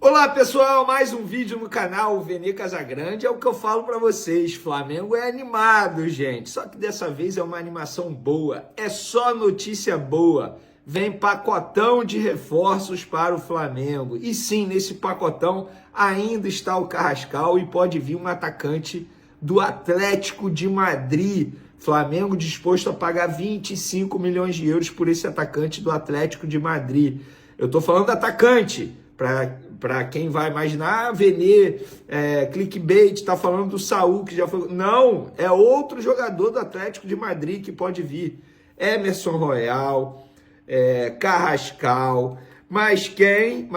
Olá pessoal, mais um vídeo no canal Vene Casagrande. É o que eu falo pra vocês, Flamengo é animado, gente. Só que dessa vez é uma animação boa, é só notícia boa. Vem pacotão de reforços para o Flamengo. E sim, nesse pacotão ainda está o Carrascal e pode vir um atacante do Atlético de Madrid. Flamengo disposto a pagar 25 milhões de euros por esse atacante do Atlético de Madrid. Eu tô falando atacante, para quem vai imaginar, Vene, clickbait, tá falando do Saúl, que já foi... Não, é outro jogador do Atlético de Madrid que pode vir. Emerson Royal, Carrascal, mas quem?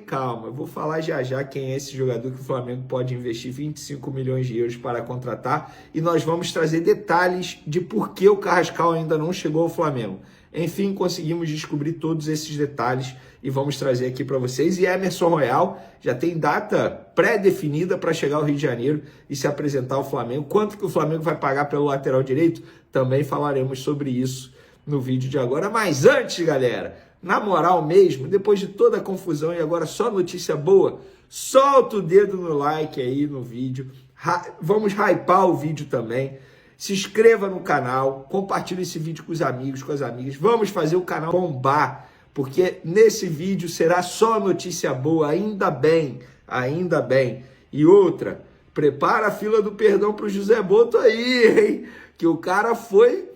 Calma, eu vou falar já quem é esse jogador que o Flamengo pode investir 25 milhões de euros para contratar e nós vamos trazer detalhes de por que o Carrascal ainda não chegou ao Flamengo. Enfim, conseguimos descobrir todos esses detalhes e vamos trazer aqui para vocês. E Emerson Royal já tem data pré-definida para chegar ao Rio de Janeiro e se apresentar ao Flamengo. Quanto que o Flamengo vai pagar pelo lateral direito? Também falaremos sobre isso no vídeo de agora. Mas antes, galera, na moral mesmo, depois de toda a confusão e agora só notícia boa, solta o dedo no like aí no vídeo. Vamos hypar o vídeo também. Se inscreva no canal, compartilhe esse vídeo com os amigos, com as amigas. Vamos fazer o canal bombar, porque nesse vídeo será só notícia boa, ainda bem, ainda bem. E outra, prepara a fila do perdão pro José Boto aí, hein? Que o cara foi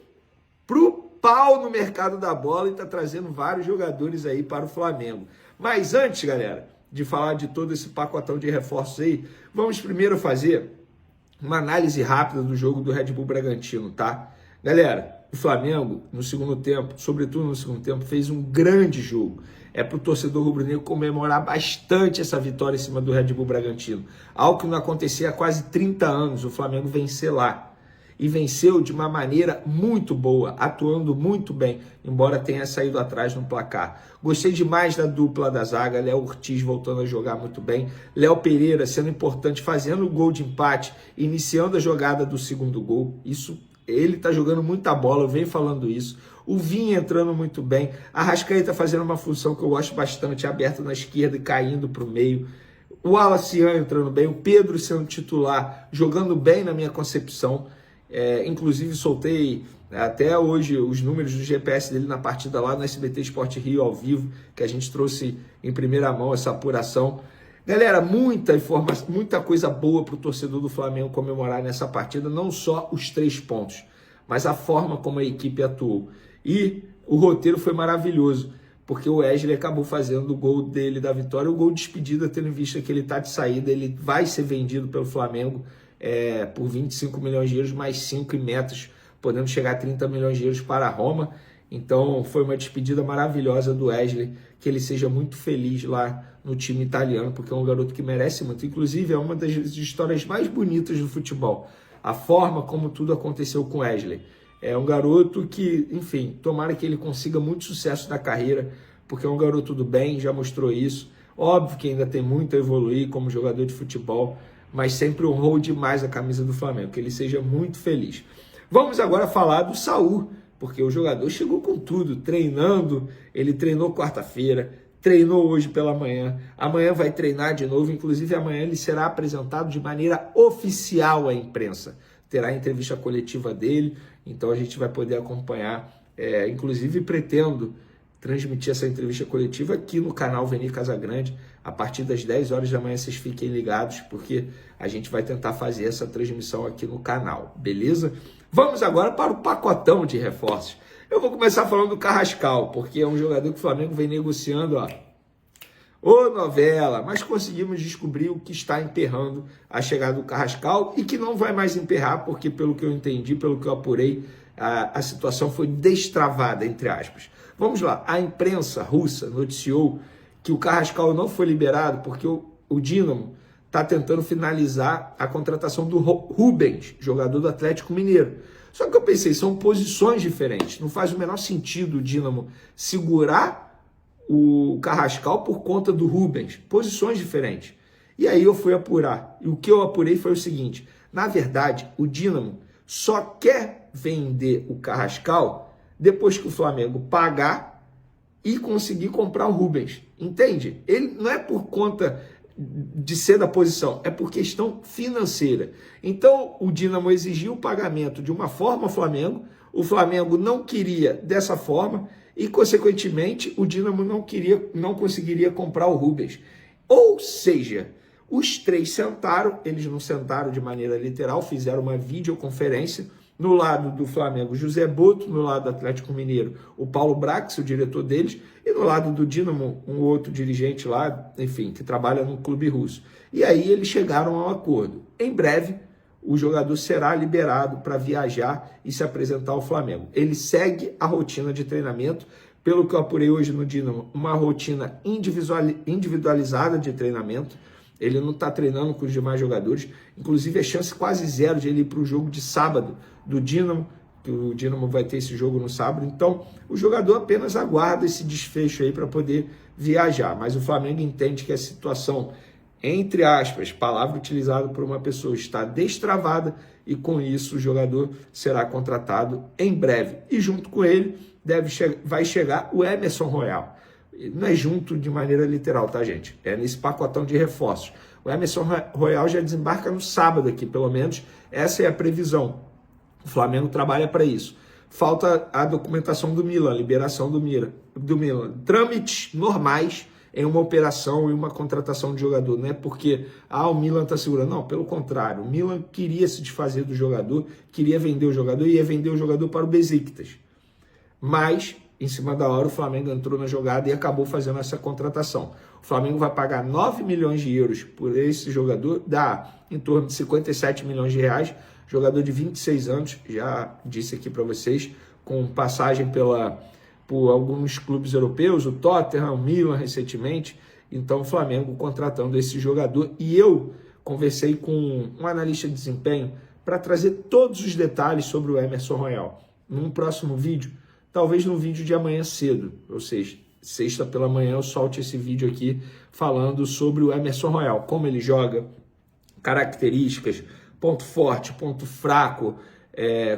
pro pau no mercado da bola e tá trazendo vários jogadores aí para o Flamengo. Mas antes, galera, de falar de todo esse pacotão de reforços aí, vamos primeiro fazer uma análise rápida do jogo do Red Bull Bragantino, tá? Galera, o Flamengo, no segundo tempo, sobretudo no segundo tempo, fez um grande jogo. É para o torcedor rubro-negro comemorar bastante essa vitória em cima do Red Bull Bragantino. Algo que não acontecia há quase 30 anos, o Flamengo vencer lá. E venceu de uma maneira muito boa, atuando muito bem, embora tenha saído atrás no placar. Gostei demais da dupla da zaga, Léo Ortiz voltando a jogar muito bem, Léo Pereira sendo importante, fazendo o gol de empate, iniciando a jogada do segundo gol. Isso, ele tá jogando muita bola, eu venho falando isso. O Vinha entrando muito bem, a Arrascaeta fazendo uma função que eu gosto bastante, aberto na esquerda e caindo para o meio. O Alacian entrando bem, o Pedro sendo titular, jogando bem na minha concepção. Inclusive soltei até hoje os números do GPS dele na partida lá no SBT Sport Rio ao vivo, que a gente trouxe em primeira mão essa apuração. Galera, muita informação, muita coisa boa para o torcedor do Flamengo comemorar nessa partida, não só os 3 pontos, mas a forma como a equipe atuou. E o roteiro foi maravilhoso, porque o Wesley acabou fazendo o gol dele da vitória, o gol de despedida, tendo em vista que ele está de saída, ele vai ser vendido pelo Flamengo por 25 milhões de euros, mais 5 em metas, podendo chegar a 30 milhões de euros para a Roma. Então foi uma despedida maravilhosa do Wesley, que ele seja muito feliz lá no time italiano, porque é um garoto que merece muito. Inclusive é uma das histórias mais bonitas do futebol, a forma como tudo aconteceu com o Wesley. É um garoto que, enfim, tomara que ele consiga muito sucesso na carreira, porque é um garoto do bem, já mostrou isso. Óbvio que ainda tem muito a evoluir como jogador de futebol, mas sempre honrou demais a camisa do Flamengo, que ele seja muito feliz. Vamos agora falar do Saúl, porque o jogador chegou com tudo, treinando, ele treinou quarta-feira, treinou hoje pela manhã, amanhã vai treinar de novo, inclusive amanhã ele será apresentado de maneira oficial à imprensa, terá a entrevista coletiva dele, então a gente vai poder acompanhar, inclusive pretendo transmitir essa entrevista coletiva aqui no canal Vene Casagrande, a partir das 10 horas da manhã, vocês fiquem ligados, porque a gente vai tentar fazer essa transmissão aqui no canal, beleza? Vamos agora para o pacotão de reforços. Eu vou começar falando do Carrascal, porque é um jogador que o Flamengo vem negociando, ô novela, mas conseguimos descobrir o que está emperrando a chegada do Carrascal e que não vai mais emperrar, porque pelo que eu entendi, pelo que eu apurei, a situação foi destravada, entre aspas. Vamos lá, a imprensa russa noticiou que o Carrascal não foi liberado porque o Dínamo está tentando finalizar a contratação do Rubens, jogador do Atlético Mineiro. Só que eu pensei, são posições diferentes, não faz o menor sentido o Dínamo segurar o Carrascal por conta do Rubens, posições diferentes. E aí eu fui apurar, e o que eu apurei foi o seguinte, na verdade, o Dínamo só quer vender o Carrascal depois que o Flamengo pagar e conseguir comprar o Rubens, entende? Ele não é por conta de ser da posição, é por questão financeira. Então, o Dínamo exigiu o pagamento de uma forma ao Flamengo, o Flamengo não queria dessa forma e, consequentemente, o Dínamo não conseguiria comprar o Rubens. Ou seja, os três sentaram, eles não sentaram de maneira literal, fizeram uma videoconferência. No lado do Flamengo, José Boto, no lado do Atlético Mineiro, o Paulo Brax, o diretor deles, e no lado do Dínamo, um outro dirigente lá, enfim, que trabalha no clube russo. E aí eles chegaram a um acordo. Em breve, o jogador será liberado para viajar e se apresentar ao Flamengo. Ele segue a rotina de treinamento, pelo que eu apurei hoje no Dínamo, uma rotina individualizada de treinamento. Ele não está treinando com os demais jogadores, inclusive é chance quase zero de ele ir para o jogo de sábado do Dínamo, que o Dínamo vai ter esse jogo no sábado. Então, o jogador apenas aguarda esse desfecho aí para poder viajar. Mas o Flamengo entende que a situação, entre aspas, palavra utilizada por uma pessoa, está destravada e com isso o jogador será contratado em breve. E junto com ele vai chegar o Emerson Royal. Não é junto de maneira literal, tá, gente? É nesse pacotão de reforços. O Emerson Royal já desembarca no sábado aqui, pelo menos essa é a previsão. O Flamengo trabalha para isso. Falta a documentação do Milan, liberação do Milan. Trâmites normais em uma operação e uma contratação de jogador. Não é porque o Milan está segurando. Não, pelo contrário. O Milan queria se desfazer do jogador, queria vender o jogador e ia vender o jogador para o Besiktas. Mas, em cima da hora, o Flamengo entrou na jogada e acabou fazendo essa contratação. O Flamengo vai pagar 9 milhões de euros por esse jogador, dá em torno de 57 milhões de reais. Jogador de 26 anos, já disse aqui para vocês, com passagem por alguns clubes europeus, o Tottenham, o Milan recentemente. Então o Flamengo contratando esse jogador. E eu conversei com um analista de desempenho para trazer todos os detalhes sobre o Emerson Royal. Num próximo vídeo, talvez no vídeo de amanhã cedo, ou seja, sexta pela manhã eu solte esse vídeo aqui falando sobre o Emerson Royal, como ele joga, características, ponto forte, ponto fraco,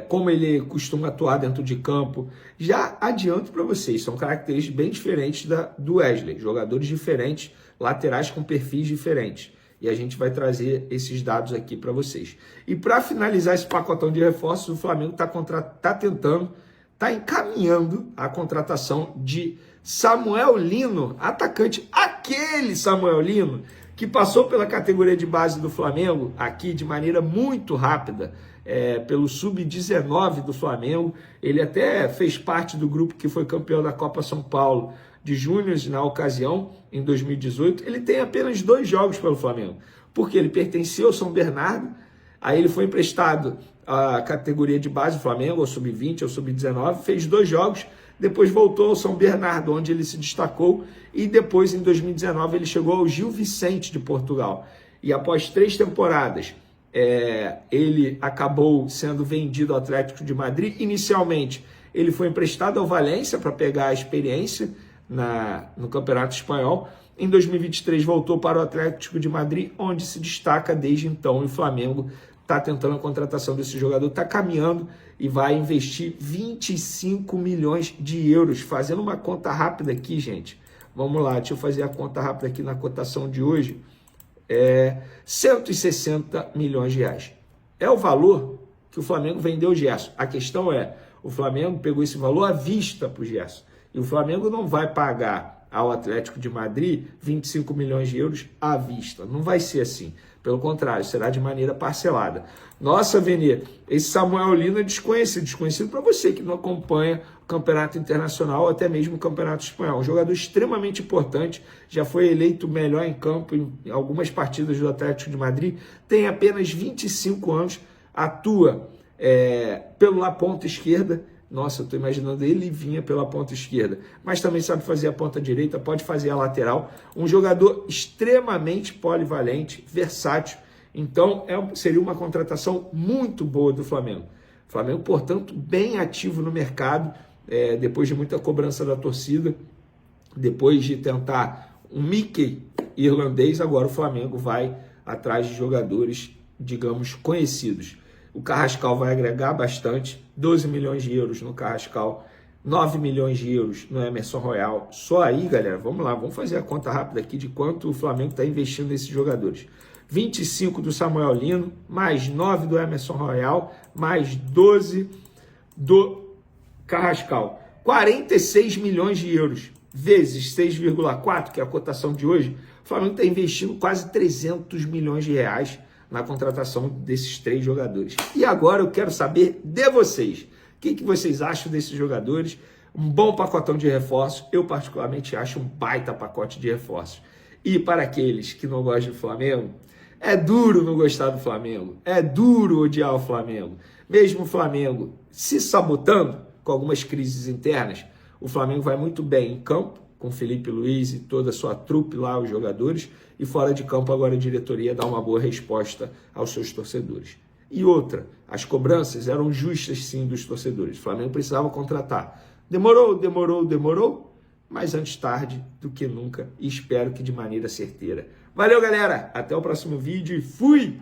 como ele costuma atuar dentro de campo. Já adianto para vocês, são características bem diferentes do Wesley, jogadores diferentes, laterais com perfis diferentes. E a gente vai trazer esses dados aqui para vocês. E para finalizar esse pacotão de reforços, o Flamengo está encaminhando a contratação de Samuel Lino, atacante, aquele Samuel Lino, que passou pela categoria de base do Flamengo, aqui de maneira muito rápida, pelo Sub-19 do Flamengo. Ele até fez parte do grupo que foi campeão da Copa São Paulo de Júniors na ocasião, em 2018. Ele tem apenas 2 jogos pelo Flamengo, porque ele pertencia ao São Bernardo, aí ele foi emprestado à categoria de base do Flamengo, ao Sub-20, ao Sub-19, fez 2 jogos, depois voltou ao São Bernardo, onde ele se destacou, e depois, em 2019, ele chegou ao Gil Vicente de Portugal. E após 3 temporadas, ele acabou sendo vendido ao Atlético de Madrid. Inicialmente, ele foi emprestado ao Valência para pegar a experiência no Campeonato Espanhol. Em 2023, voltou para o Atlético de Madrid, onde se destaca desde então. E o Flamengo está tentando a contratação desse jogador, está caminhando e vai investir 25 milhões de euros. Fazendo uma conta rápida aqui, gente. Vamos lá, deixa eu fazer a conta rápida aqui na cotação de hoje. 160 milhões de reais. É o valor que o Flamengo vendeu o Gerson. A questão o Flamengo pegou esse valor à vista para o Gerson. E o Flamengo não vai pagar ao Atlético de Madrid 25 milhões de euros à vista. Não vai ser assim. Pelo contrário, será de maneira parcelada. Nossa, Venê, esse Samuel Lino é desconhecido para você que não acompanha o Campeonato Internacional ou até mesmo o Campeonato Espanhol. Um jogador extremamente importante, já foi eleito melhor em campo em algumas partidas do Atlético de Madrid, tem apenas 25 anos, atua pela ponta esquerda. Nossa, eu estou imaginando ele vinha pela ponta esquerda, mas também sabe fazer a ponta direita, pode fazer a lateral. Um jogador extremamente polivalente, versátil. Então, seria uma contratação muito boa do Flamengo. O Flamengo, portanto, bem ativo no mercado, depois de muita cobrança da torcida, depois de tentar um Mickey irlandês, agora o Flamengo vai atrás de jogadores, digamos, conhecidos. O Carrascal vai agregar bastante, 12 milhões de euros no Carrascal, 9 milhões de euros no Emerson Royal. Só aí, galera, vamos lá, vamos fazer a conta rápida aqui de quanto o Flamengo está investindo nesses jogadores. 25 do Samuel Lino, mais 9 do Emerson Royal, mais 12 do Carrascal. 46 milhões de euros, vezes 6,4, que é a cotação de hoje. O Flamengo está investindo quase 300 milhões de reais na contratação desses 3 jogadores. E agora eu quero saber de vocês. O que vocês acham desses jogadores? Um bom pacotão de reforços. Eu, particularmente, acho um baita pacote de reforços. E para aqueles que não gostam do Flamengo, é duro não gostar do Flamengo. É duro odiar o Flamengo. Mesmo o Flamengo se sabotando com algumas crises internas, o Flamengo vai muito bem em campo, com Felipe Luiz e toda a sua trupe lá, os jogadores, e fora de campo agora a diretoria dá uma boa resposta aos seus torcedores. E outra, as cobranças eram justas sim dos torcedores. O Flamengo precisava contratar. Demorou, mas antes tarde do que nunca, e espero que de maneira certeira. Valeu, galera! Até o próximo vídeo e fui!